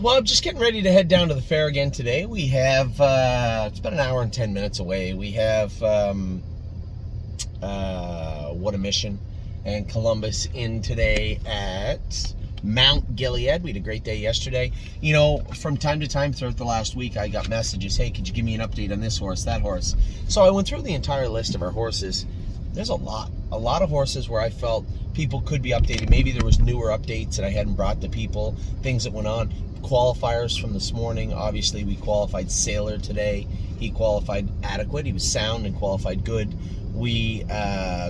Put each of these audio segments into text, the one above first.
Well, I'm just getting ready to head down to the fair again today. We have, it's about an hour and 10 minutes away. We have What a Mission and Columbus in today at Mount Gilead. We had a great day yesterday. You know, from time to time throughout the last week, I got messages, hey, could you give me an update on this horse, that horse? So I went through the entire list of our horses. There's a lot of horses where I felt people could be updated. Maybe there was newer updates that I hadn't brought to people, things that went on. Qualifiers from this morning. Obviously, we qualified Sailor today. He qualified adequate. He was sound and qualified good. We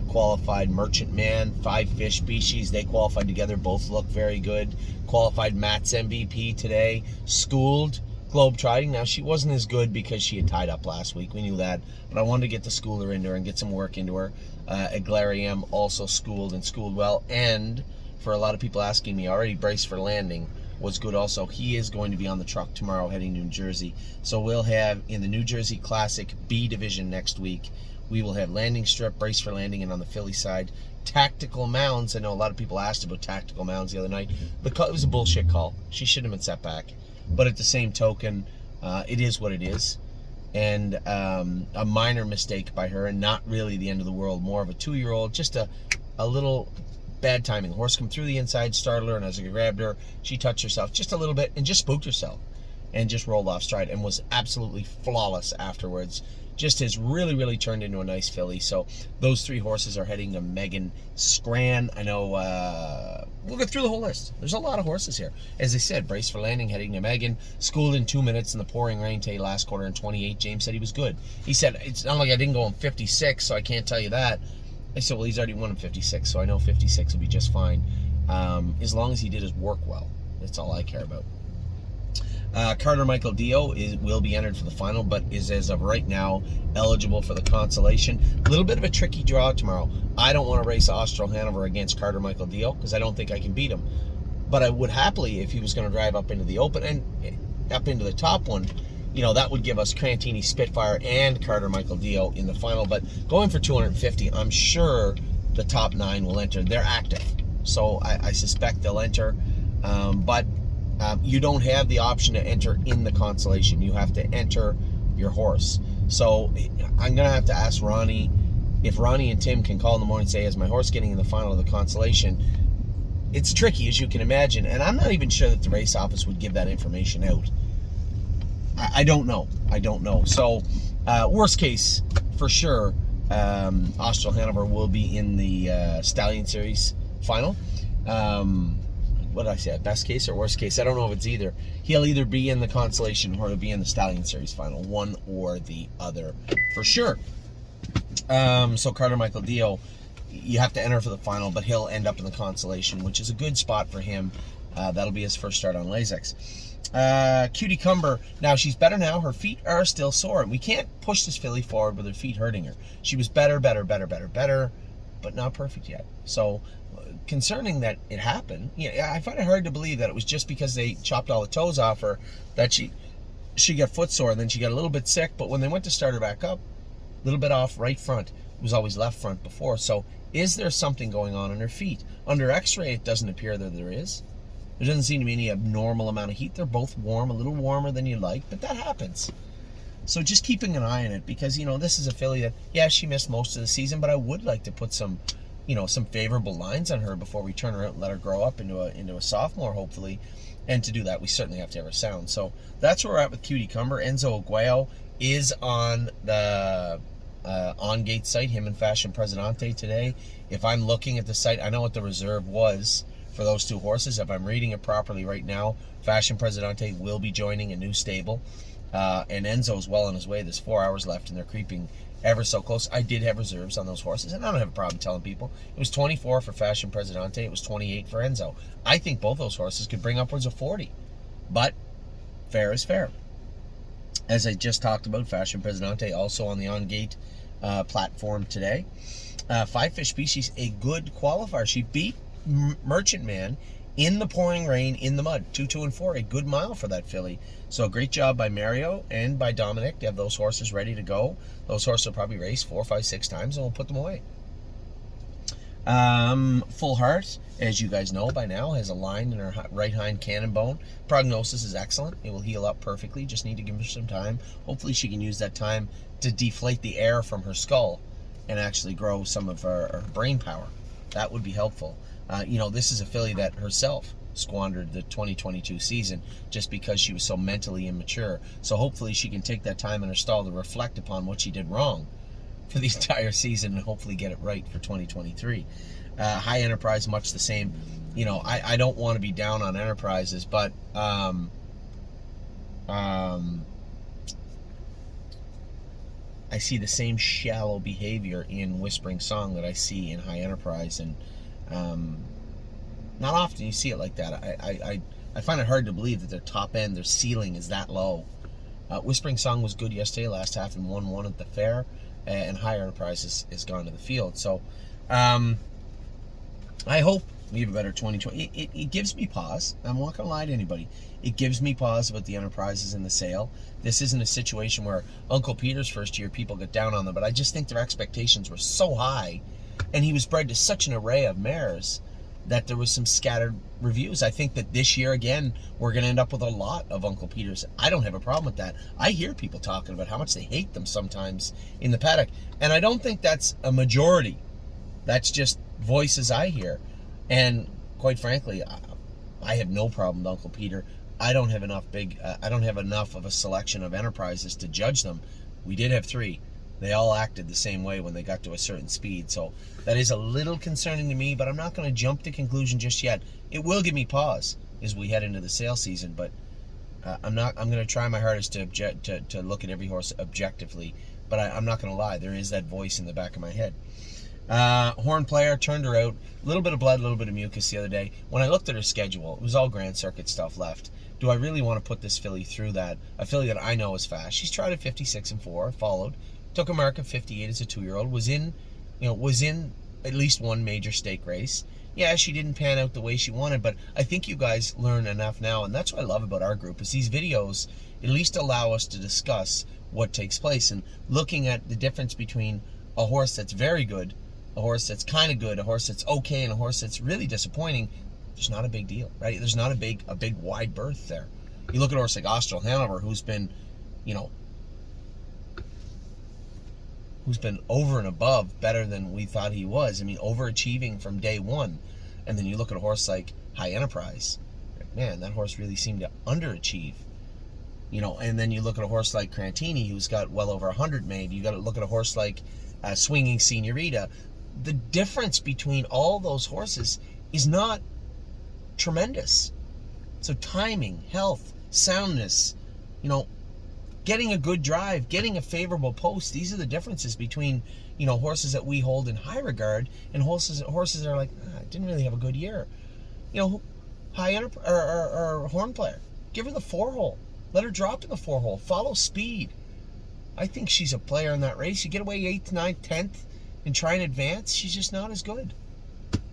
qualified Merchant Man, 5 fish species. They qualified together. Both look very good. Qualified Matt's MVP today. Schooled Globetrotting. Now, she wasn't as good because she had tied up last week. We knew that. But I wanted to get the schooler into her and get some work into her. Eglarium also schooled and schooled well. And for a lot of people asking me, already braced for landing, was good also. He is going to be on the truck tomorrow heading to New Jersey. So we'll have in the New Jersey Classic B division next week, we will have landing strip, brace for landing, and on the filly side, tactical mounds. I know a lot of people asked about tactical mounds the other night. It was a bullshit call. She should have been set back. But at the same token, it is what it is. And a minor mistake by her, and not really the end of the world. More of a 2-year-old, just a little bad timing. Horse come through the inside, startled her, and as I grabbed her, she touched herself just a little bit and just spooked herself and just rolled off stride and was absolutely flawless afterwards. Just has really turned into a nice filly. So those 3 horses are heading to Megan Scran. I know we'll go through the whole list. There's a lot of horses here. As I said, brace for landing, heading to Megan. Schooled in 2 minutes in the pouring rain today, last quarter in 28. James said he was good. He said, it's not like I didn't go in 56, so I can't tell you that. I said, well, he's already won in 56, so I know 56 will be just fine. As long as he did his work well. That's all I care about. Carter Michael Dio will be entered for the final, but is, as of right now, eligible for the consolation. A little bit of a tricky draw tomorrow. I don't want to race Austral Hanover against Carter Michael Dio because I don't think I can beat him. But I would happily, if he was going to drive up into the open and up into the top one, you know, that would give us Crantini Spitfire and Carter Michael Dio in the final. But going for 250, I'm sure the top 9 will enter. They're active, so I suspect they'll enter. But you don't have the option to enter in the consolation. You have to enter your horse. So I'm going to have to ask Ronnie, if Ronnie and Tim can call in the morning and say, is my horse getting in the final of the consolation? It's tricky, as you can imagine, and I'm not even sure that the race office would give that information out. I don't know. So worst case, for sure, Austral Hanover will be in the Stallion Series final. What did I say? Best case or worst case? I don't know if it's either. He'll either be in the consolation or he'll be in the Stallion Series final. One or the other, for sure. So Carter Michael Dio, you have to enter for the final, but he'll end up in the consolation, which is a good spot for him. That'll be his first start on Lasix. Cutie Cumber, now she's better now. Her feet are still sore. We can't push this filly forward with her feet hurting her. She was better, but not perfect yet. So concerning that it happened, yeah, I find it hard to believe that it was just because they chopped all the toes off her that she got foot sore, and then she got a little bit sick. But when they went to start her back up, a little bit off right front. It was always left front before. So is there something going on in her feet? Under x-ray, it doesn't appear that there is. There doesn't seem to be any abnormal amount of heat. They're both warm, a little warmer than you like, but that happens. So just keeping an eye on it, because, you know, this is a filly that, yeah, she missed most of the season, but I would like to put some, you know, some favorable lines on her before we turn her out and let her grow up into a sophomore, hopefully. And to do that, we certainly have to have her sound. So that's where we're at with Cutie Cumber. Enzo Aguayo is on the on-gate site, him and Fashion Presidente today. If I'm looking at the site, I know what the reserve was for those 2 horses. If I'm reading it properly right now, Fashion Presidente will be joining a new stable. And Enzo's well on his way. There's 4 hours left, and they're creeping ever so close. I did have reserves on those horses, and I don't have a problem telling people. It was 24 for Fashion Presidente. It was 28 for Enzo. I think both those horses could bring upwards of 40. But fair is fair. As I just talked about, Fashion Presidente also on the on-gate platform today. 5 fish species, a good qualifier. She beat Merchant Man in the pouring rain, in the mud. 2, 2, and 4, a good mile for that filly. So great job by Mario and by Dominic to have those horses ready to go. Those horses will probably race 4, 5, 6 times, and we'll put them away. Full Heart, as you guys know by now, has a line in her right hind cannon bone. Prognosis is excellent. It will heal up perfectly. Just need to give her some time. Hopefully she can use that time to deflate the air from her skull and actually grow some of her brain power. That would be helpful. This is a filly that herself squandered the 2022 season just because she was so mentally immature. So hopefully she can take that time in her stall to reflect upon what she did wrong for the entire season and hopefully get it right for 2023. High Enterprise, much the same. I don't want to be down on Enterprises, but I see the same shallow behavior in Whispering Song that I see in High Enterprise, and not often you see it like that. I find it hard to believe that their top end, their ceiling is that low. Whispering Song was good yesterday, last half, and 1-1 at the fair, and High Enterprise has gone to the field. So I hope we have a better 2020. It gives me pause. I'm not going to lie to anybody. It gives me pause about the Enterprises in the sale. This isn't a situation where Uncle Peter's first year people get down on them, but I just think their expectations were so high, and he was bred to such an array of mares that there was some scattered reviews. I think that this year, again, we're going to end up with a lot of Uncle Peters. I don't have a problem with that. I hear people talking about how much they hate them sometimes in the paddock, and I don't think that's a majority. That's just voices I hear. And quite frankly, I have no problem with Uncle Peter. I don't have enough of a selection of Enterprises to judge them. We did have 3. They all acted the same way when they got to a certain speed. So that is a little concerning to me, but I'm not going to jump to conclusion just yet. It will give me pause as we head into the sale season, but I'm going to try my hardest to look at every horse objectively, but I'm not going to lie. There is that voice in the back of my head. Horn Player turned her out. A little bit of blood, a little bit of mucus the other day. When I looked at her schedule, it was all Grand Circuit stuff left. Do I really want to put this filly through that? A filly that I know is fast. She's tried at 56-4, followed. Took a mark of 58 as a 2-year-old. Was in at least one major stake race. Yeah, she didn't pan out the way she wanted, but I think you guys learn enough now, and that's what I love about our group, is these videos at least allow us to discuss what takes place and looking at the difference between a horse that's very good, a horse that's kind of good, a horse that's okay, and a horse that's really disappointing. There's not a big deal, right? There's not a big wide berth there. You look at a horse like Austral Hanover, who's been over and above better than we thought he was. I mean, overachieving from day one. And then you look at a horse like High Enterprise. Man, that horse really seemed to underachieve. And then you look at a horse like Crantini, who's got well over 100 made. You got to look at a horse like Swinging Senorita. The difference between all those horses is not tremendous. So timing, health, soundness, getting a good drive, getting a favorable post, these are the differences between, horses that we hold in high regard and horses that are like, I didn't really have a good year. High Enterprise or Horn Player, give her the 4-hole. Let her drop in the 4-hole. Follow speed. I think she's a player in that race. You get away 8th, 9th, 10th and try and advance, she's just not as good.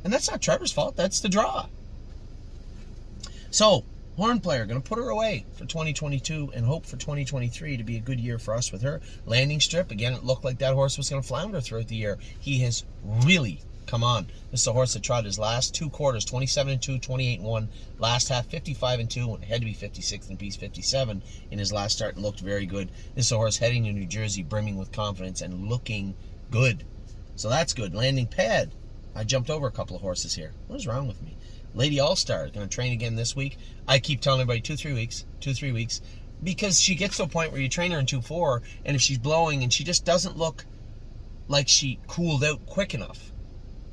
And that's not Trevor's fault. That's the draw. So, Horn Player, going to put her away for 2022 and hope for 2023 to be a good year for us with her. Landing Strip, again, it looked like that horse was going to flounder throughout the year. He has really come on. This is a horse that trotted his last 2 quarters, 27-2, 28-1. Last half, 55-2, had to be 56th and piece 57 in his last start and looked very good. This is a horse heading to New Jersey, brimming with confidence and looking good. So that's good. Landing Pad. I jumped over a couple of horses here. What is wrong with me? Lady All-Star is going to train again this week. I keep telling everybody 2-3 weeks, because she gets to a point where you train her in 2-4, and if she's blowing and she just doesn't look like she cooled out quick enough,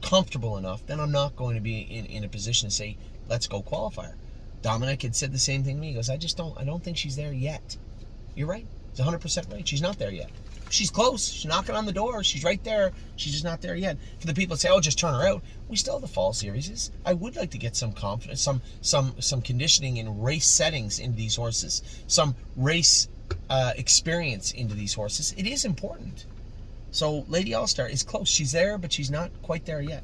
comfortable enough, then I'm not going to be in a position to say, let's go qualifier. Dominic had said the same thing to me. He goes, I don't think she's there yet. You're right. It's 100% right. She's not there yet. She's close. She's knocking on the door. She's right there. She's just not there yet. For the people that say, oh, just turn her out, we still have the fall series. I would like to get some confidence, some conditioning and race settings into these horses, some race experience into these horses. It is important. So Lady All-Star is close. She's there, but she's not quite there yet.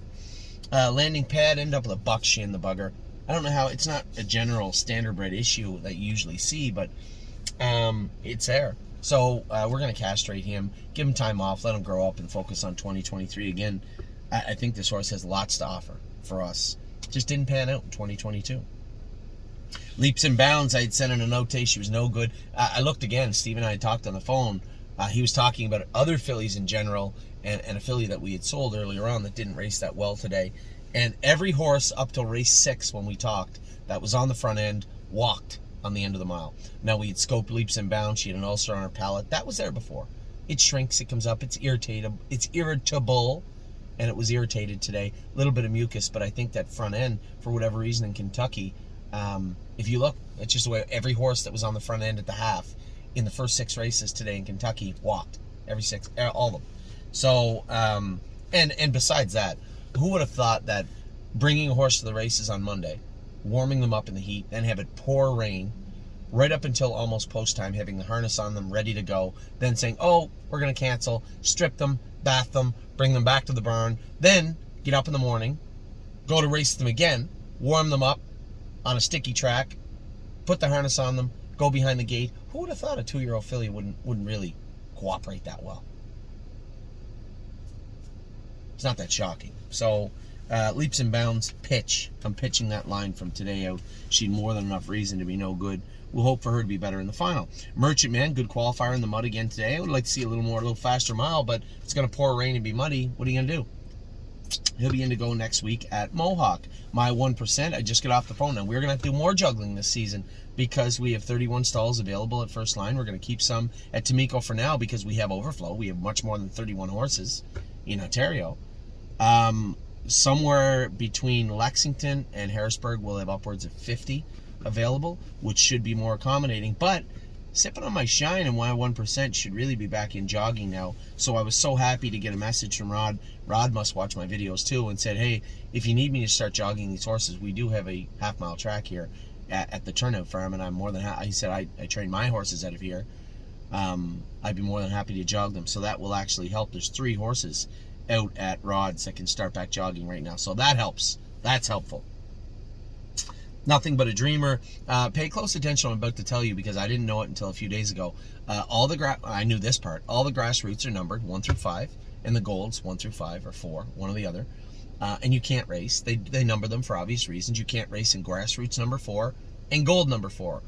Landing Pad, ended up with a buck shin, the bugger. I don't know how, it's not a general standardbred issue that you usually see, but it's there. So we're going to castrate him, give him time off, let him grow up and focus on 2023 again. I think this horse has lots to offer for us. Just didn't pan out in 2022. Leaps and Bounds, I had sent in a note today. She was no good. I looked again. Steve and I had talked on the phone. He was talking about other fillies in general and a filly that we had sold earlier on that didn't race that well today. And every horse up till race 6 when we talked that was on the front end walked on the end of the mile. Now, we had scoped Leaps and Bounds. She had an ulcer on her palate. That was there before. It shrinks. It comes up. It's irritable. And it was irritated today. A little bit of mucus, but I think that front end, for whatever reason in Kentucky, if you look, it's just the way every horse that was on the front end at the half in the first 6 races today in Kentucky walked. Every 6, all of them. So, and besides that, who would have thought that bringing a horse to the races on Monday, warming them up in the heat, then have it pour rain, right up until almost post time, having the harness on them ready to go, then saying, oh, we're going to cancel, strip them, bath them, bring them back to the barn, then get up in the morning, go to race them again, warm them up on a sticky track, put the harness on them, go behind the gate. Who would have thought a 2-year-old filly wouldn't really cooperate that well? It's not that shocking. So, Leaps and Bounds, pitch. I'm pitching that line from today out. She'd more than enough reason to be no good. We'll hope for her to be better in the final. Merchant Man, good qualifier in the mud again today. I would like to see a little faster mile, but it's going to pour rain and be muddy. What are you going to do? He'll be in to go next week at Mohawk. My 1%, I just got off the phone. Now, we're going to have to do more juggling this season because we have 31 stalls available at First Line. We're going to keep some at Tamiko for now because we have overflow. We have much more than 31 horses in Ontario. Somewhere between Lexington and Harrisburg, we'll have upwards of 50 available, which should be more accommodating. But sipping on my shine and my 1% should really be back in jogging now. So I was so happy to get a message from Rod. Rod must watch my videos too, and said, hey, if you need me to start jogging these horses, we do have a half-mile track here at the Turnout Farm, and I'm more than happy. He said, I train my horses out of here. I'd be more than happy to jog them. So that will actually help. There's 3 horses out at Rod's that can start back jogging right now. So that helps. That's helpful. Nothing But a Dreamer. Pay close attention. I'm about to tell you because I didn't know it until a few days ago. I knew this part. All the grassroots are numbered 1 through 5, and the golds 1 through 5 or 4, one or the other. And you can't race. They number them for obvious reasons. You can't race in grassroots number 4 and gold number 4.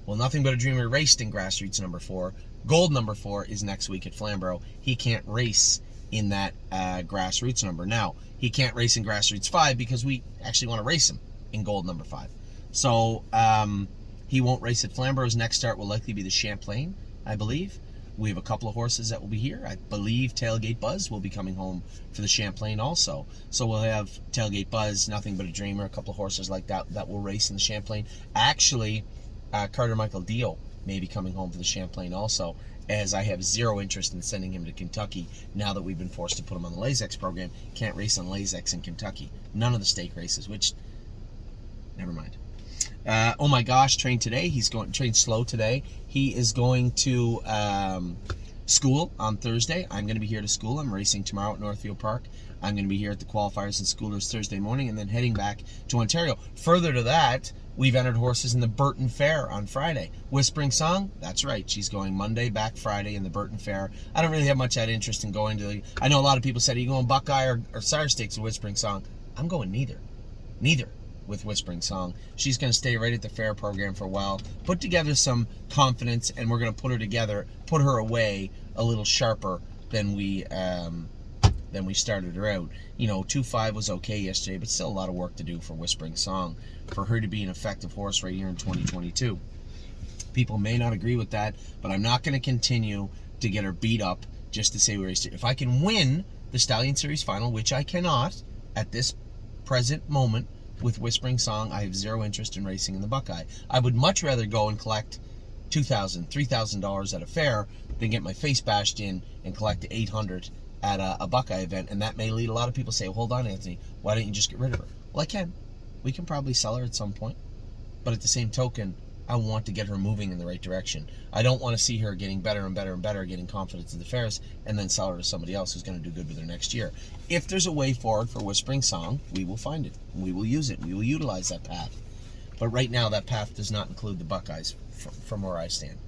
Well, Nothing But a Dreamer raced in grassroots number 4. Gold number 4 is next week at Flamborough. He can't race in that grassroots number. Now, he can't race in grassroots 5 because we actually want to race him in gold number 5. So he won't race at Flamborough's next start will likely be the Champlain, I believe. We have a couple of horses that will be here. I believe Tailgate Buzz will be coming home for the Champlain also. So we'll have Tailgate Buzz, Nothing But a Dreamer, a couple of horses like that that will race in the Champlain. Actually, Carter Michael Dio may be coming home for the Champlain also, as I have zero interest in sending him to Kentucky now that we've been forced to put him on the Lasix program. Can't race on Lasix in Kentucky. None of the stake races, which, never mind. Oh my gosh, trained today. He's going trained slow today. He is going to school on Thursday. I'm going to be here to school. I'm racing tomorrow at Northfield Park. I'm going to be here at the qualifiers and schoolers Thursday morning and then heading back to Ontario. Further to that, we've entered horses in the Burton Fair on Friday. Whispering Song, that's right. She's going Monday, back Friday in the Burton Fair. I don't really have much that interest in going to I know a lot of people said, are you going Buckeye or Sire Stakes with Whispering Song? I'm going neither. Neither with Whispering Song. She's going to stay right at the fair program for a while, put together some confidence, and we're going to put her away a little sharper than we started her out. 2-5 was okay yesterday, but still a lot of work to do for Whispering Song for her to be an effective horse right here in 2022. People may not agree with that, but I'm not going to continue to get her beat up just to say we raced her. If I can win the Stallion Series final, which I cannot at this present moment with Whispering Song, I have zero interest in racing in the Buckeye. I would much rather go and collect $2,000, $3,000 at a fair than get my face bashed in and collect $800 at a Buckeye event, and that may lead a lot of people to say, well, hold on, Anthony, why don't you just get rid of her? Well, I can. We can probably sell her at some point, but at the same token, I want to get her moving in the right direction. I don't want to see her getting better and better and better, getting confidence in the fairs, and then sell her to somebody else who's going to do good with her next year. If there's a way forward for Whispering Song, we will find it. We will use it. We will utilize that path. But right now, that path does not include the Buckeyes from where I stand.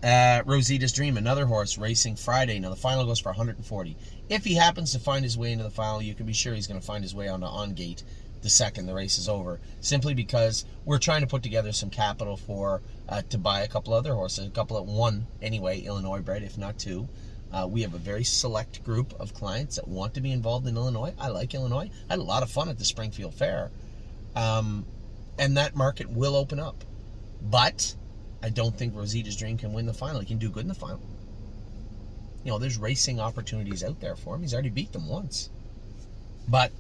Rosita's Dream, another horse racing Friday. Now the final goes for 140. If he happens to find his way into the final, you can be sure he's going to find his way onto On Gate the second the race is over. Simply because we're trying to put together some capital for to buy a couple other horses, a couple of one anyway, Illinois bred, if not two. We have a very select group of clients that want to be involved in Illinois. I like Illinois. I had a lot of fun at the Springfield Fair. And that market will open up. But I don't think Rosita's Dream can win the final. He can do good in the final. You know, there's racing opportunities out there for him. He's already beat them once. But,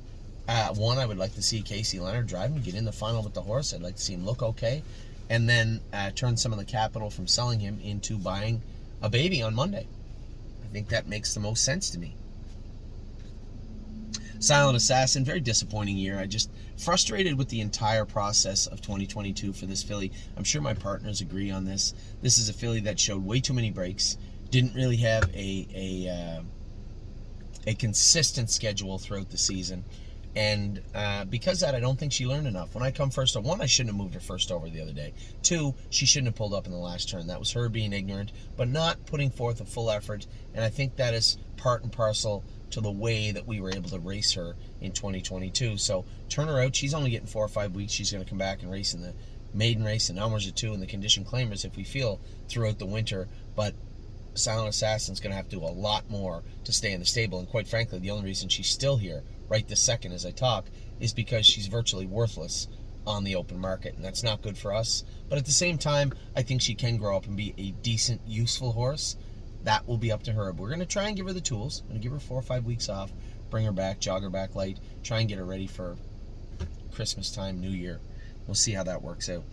one, I would like to see Casey Leonard drive him, get in the final with the horse. I'd like to see him look okay. And then turn some of the capital from selling him into buying a baby on Monday. I think that makes the most sense to me. Silent Assassin, very disappointing year. I just frustrated with the entire process of 2022 for this filly. I'm sure my partners agree on this. This is a filly that showed way too many breaks, didn't really have a consistent schedule throughout the season, and because of that, I don't think she learned enough. When I come first, one, I shouldn't have moved her first over the other day. Two, she shouldn't have pulled up in the last turn. That was her being ignorant, but not putting forth a full effort, and I think that is part and parcel to the way that we were able to race her in 2022. So turn her out. She's only getting 4 or 5 weeks. She's going to come back and race in the maiden race and Elmer's at 2 and the condition claimers if we feel throughout the winter. But Silent Assassin's going to have to do a lot more to stay in the stable. And quite frankly, the only reason she's still here right this second as I talk is because she's virtually worthless on the open market. And that's not good for us. But at the same time, I think she can grow up and be a decent, useful horse. That will be up to her. But we're going to try and give her the tools. I'm going to give her 4 or 5 weeks off, bring her back, jog her back light, try and get her ready for Christmas time, New Year. We'll see how that works out.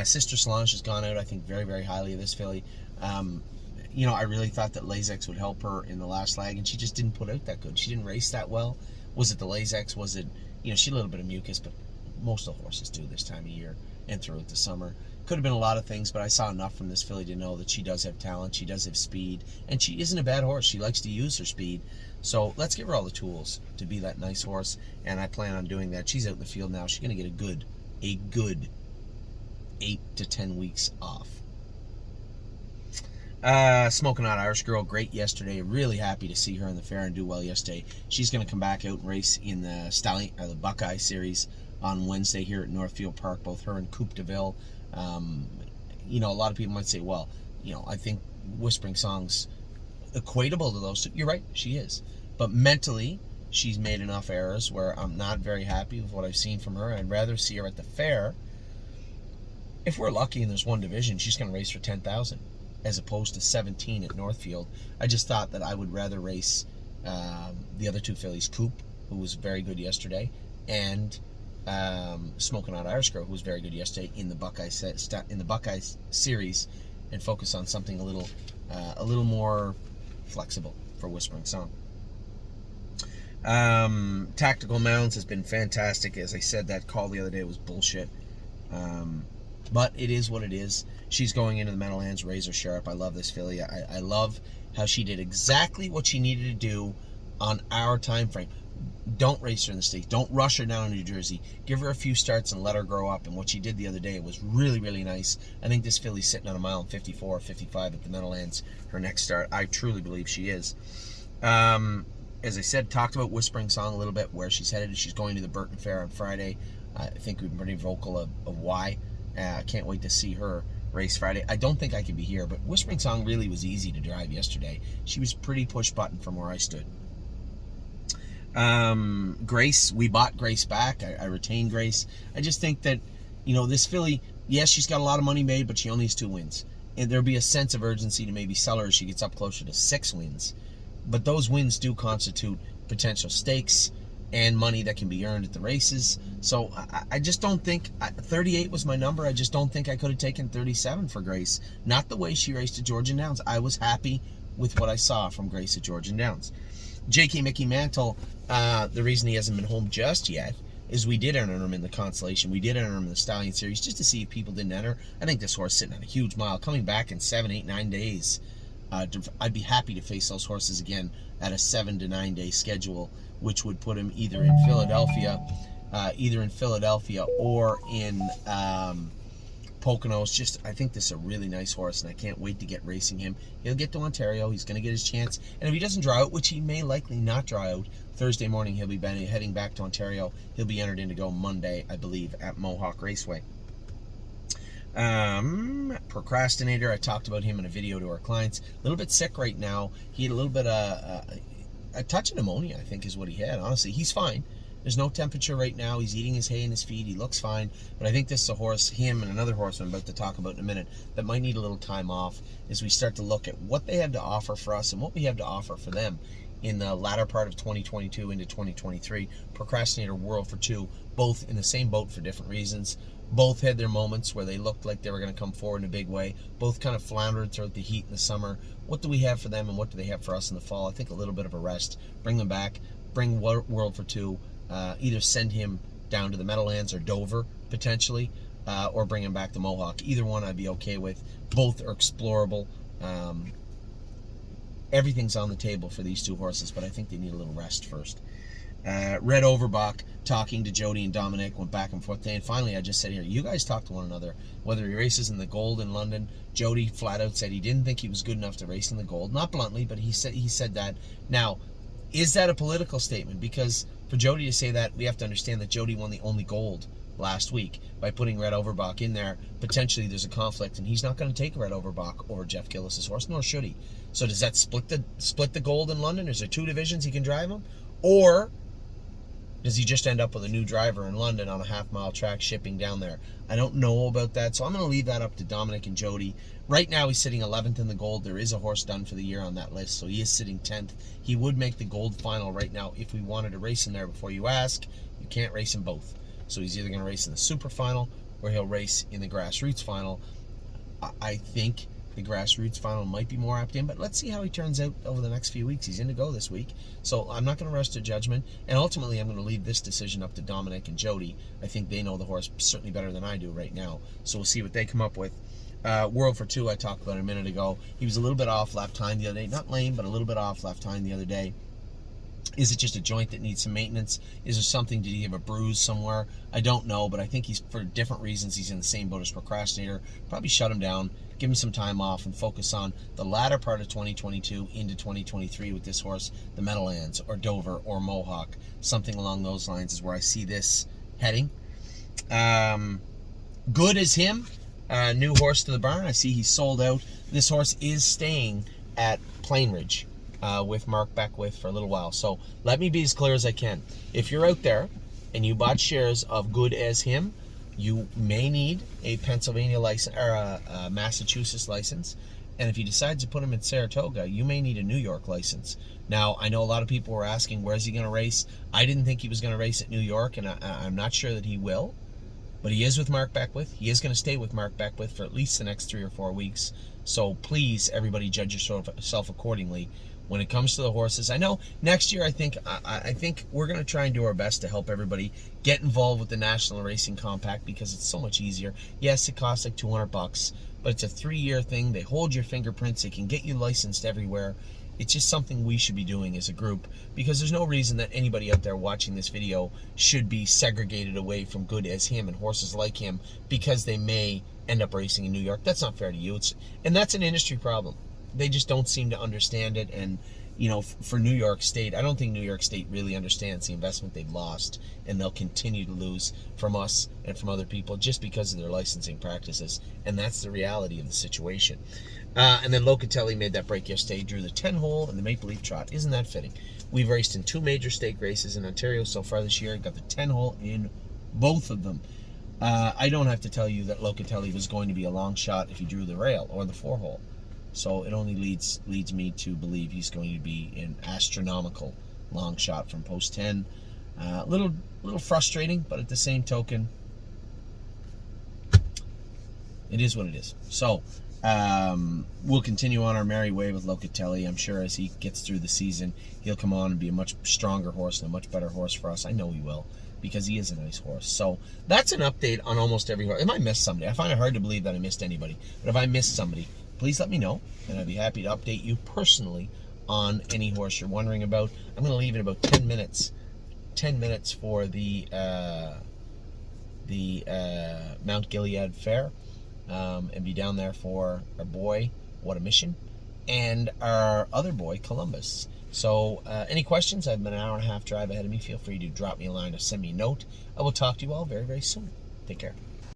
Sister Solange has gone out, I think, very, very highly of this filly. You know, I really thought that Lasix would help her in the last lag, and she just didn't put out that good. She didn't race that well. Was it the Lasix? Was it, you know, she had a little bit of mucus, but most of the horses do this time of year and throughout the summer. Could have been a lot of things, but I saw enough from this filly to know that she does have talent, she does have speed, and she isn't a bad horse. She likes to use her speed. So let's give her all the tools to be that nice horse, and I plan on doing that. She's out in the field now. She's going to get a good 8 to 10 weeks off. Smoking Hot Irish Girl, great yesterday. Really happy to see her in the fair and do well yesterday. She's going to come back out and race in the Stallion or the Buckeye Series on Wednesday here at Northfield Park. Both her and Coupe de Ville. You know, a lot of people might say, well, you know, I think Whispering Song's equatable to those two. You're right, she is. But mentally, she's made enough errors where I'm not very happy with what I've seen from her. I'd rather see her at the fair. If we're lucky and there's one division, she's going to race for 10,000 as opposed to 17 at Northfield. I just thought that I would rather race the other two fillies, Coupe, who was very good yesterday, and Smoking Hot Irish Girl, who was very good yesterday in the Buckeye Series, and focus on something a little more flexible for Whispering Song. Tactical Mounds has been fantastic. As I said, that call the other day was bullshit. But it is what it is. She's going into the Meadowlands razor sharp. I love this filly. I love how she did exactly what she needed to do on our time frame. Don't race her in the States. Don't rush her down in New Jersey. Give her a few starts and let her grow up. And what she did the other day was really, really nice. I think this filly's sitting on 1:54 or 55 at the Meadowlands. Her next start, I truly believe she is. As I said, talked about Whispering Song a little bit, where she's headed. She's going to the Burton Fair on Friday. I think we've been pretty vocal of why. I can't wait to see her race Friday. I don't think I can be here, but Whispering Song really was easy to drive yesterday. She was pretty push button from where I stood. Grace, we bought Grace back. I retained Grace. I just think that, you know, this filly, yes, she's got a lot of money made, but she only has 2 wins. And there'll be a sense of urgency to maybe sell her as she gets up closer to 6 wins. But those wins do constitute potential stakes and money that can be earned at the races. So I just don't think, 38 was my number. I just don't think I could have taken 37 for Grace. Not the way she raced at Georgian Downs. I was happy with what I saw from Grace at Georgian Downs. J.K. Mickey Mantle, the reason he hasn't been home just yet is we did enter him in the Constellation. We did enter him in the Stallion Series just to see if people didn't enter. I think this horse sitting on a huge mile, coming back in 7, 8, 9 days. I'd be happy to face those horses again at a 7 to 9 day schedule, which would put him either in Philadelphia or in Poconos. I think this is a really nice horse, and I can't wait to get racing him. He'll get to Ontario. He's going to get his chance. And if he doesn't draw out, which he may likely not draw out, Thursday morning he'll be heading back to Ontario. He'll be entered in to go Monday, I believe, at Mohawk Raceway. Procrastinator, I talked about him in a video to our clients. A little bit sick right now. He had a little bit of a touch of pneumonia, I think is what he had. Honestly, he's fine. There's no temperature right now. He's eating his hay in his feed. He looks fine. But I think this is a horse, him and another horse I'm about to talk about in a minute, that might need a little time off as we start to look at what they have to offer for us and what we have to offer for them in the latter part of 2022 into 2023. Procrastinator, World for Two, both in the same boat for different reasons. Both had their moments where they looked like they were going to come forward in a big way. Both kind of floundered throughout the heat in the summer. What do we have for them and what do they have for us in the fall? I think a little bit of a rest. Bring them back. Bring World for Two. Either send him down to the Meadowlands or Dover, potentially, or bring him back to Mohawk. Either one I'd be okay with. Both are explorable. Everything's on the table for these two horses, but I think they need a little rest first. Red Overbach talking to Jody and Dominic, went back and forth today, and finally I just said, here, you guys talk to one another. Whether he races in the Gold in London, Jody flat out said he didn't think he was good enough to race in the Gold. Not bluntly, but he said that. Now, is that a political statement? Because for Jody to say that, we have to understand that Jody won the only Gold last week by putting Red Overbach in there. Potentially there's a conflict, and he's not going to take Red Overbach over Jeff Gillis's horse, nor should he. So does that split the Gold in London? Is there two divisions he can drive him? Or does he just end up with a new driver in London on a half-mile track shipping down there? I don't know about that, so I'm going to leave that up to Dominic and Jody. Right now he's sitting 11th in the Gold. There is a horse done for the year on that list, so he is sitting 10th. He would make the Gold final right now if we wanted to race him there. Before you ask, you can't race him both. So he's either going to race in the Super Final or he'll race in the Grassroots Final. I think the Grassroots Final might be more apt in, but let's see how he turns out over the next few weeks. He's in to go this week, so I'm not going to rush to judgment, and ultimately I'm going to leave this decision up to Dominic and Jody. I think they know the horse certainly better than I do right now, so we'll see what they come up with. World for Two I talked about a minute ago. He was a little bit off left hind the other day. Not lame, but a little bit off left hind the other day. Is it just a joint that needs some maintenance? Is there something, did he have a bruise somewhere? I don't know, but I think he's, for different reasons, he's in the same boat as Procrastinator. Probably shut him down, give him some time off, and focus on the latter part of 2022 into 2023 with this horse, the Meadowlands, or Dover, or Mohawk. Something along those lines is where I see this heading. Good as him. New horse to the barn. I see he's sold out. This horse is staying at Plainridge with Mark Beckwith for a little while. So let me be as clear as I can. If you're out there and you bought shares of Good as him, you may need a Pennsylvania license or a Massachusetts license. And if you decide to put him in Saratoga, you may need a New York license. Now, I know a lot of people were asking, where's he going to race? I didn't think he was going to race at New York, and I'm not sure that he will. But he is with Mark Beckwith. He is going to stay with Mark Beckwith for at least the next 3 or 4 weeks. So please, everybody, judge yourself accordingly when it comes to the horses. I know next year, I think we're going to try and do our best to help everybody get involved with the National Racing Compact because it's so much easier. Yes, it costs like $200, but it's a 3-year thing. They hold your fingerprints. They can get you licensed everywhere. It's just something we should be doing as a group, because there's no reason that anybody out there watching this video should be segregated away from Good as him and horses like him because they may end up racing in New York. That's not fair to you. And that's an industry problem. They just don't seem to understand it. And, you know, for New York State, I don't think New York State really understands the investment they've lost, and they'll continue to lose from us and from other people just because of their licensing practices. And that's the reality of the situation. And then Locatelli made that break yesterday, drew the 10-hole and the Maple Leaf Trot. Isn't that fitting? We've raced in 2 major stake races in Ontario so far this year. Got the 10-hole in both of them. I don't have to tell you that Locatelli was going to be a long shot if he drew the rail or the 4-hole. So it only leads me to believe he's going to be an astronomical long shot from post 10. A little frustrating, but at the same token, it is what it is. So we'll continue on our merry way with Locatelli. I'm sure as he gets through the season, he'll come on and be a much stronger horse and a much better horse for us. I know he will, because he is a nice horse. So that's an update on almost every horse. If I missed somebody, I find it hard to believe that I missed anybody. But if I missed somebody, please let me know, and I'd be happy to update you personally on any horse you're wondering about. I'm going to leave it about 10 minutes. 10 minutes for the Mount Gilead Fair. and be down there for our boy, What a Mission, and our other boy, Columbus. So any questions? I've been an hour and a half drive ahead of me. Feel free to drop me a line or send me a note. I will talk to you all very, very soon. Take care.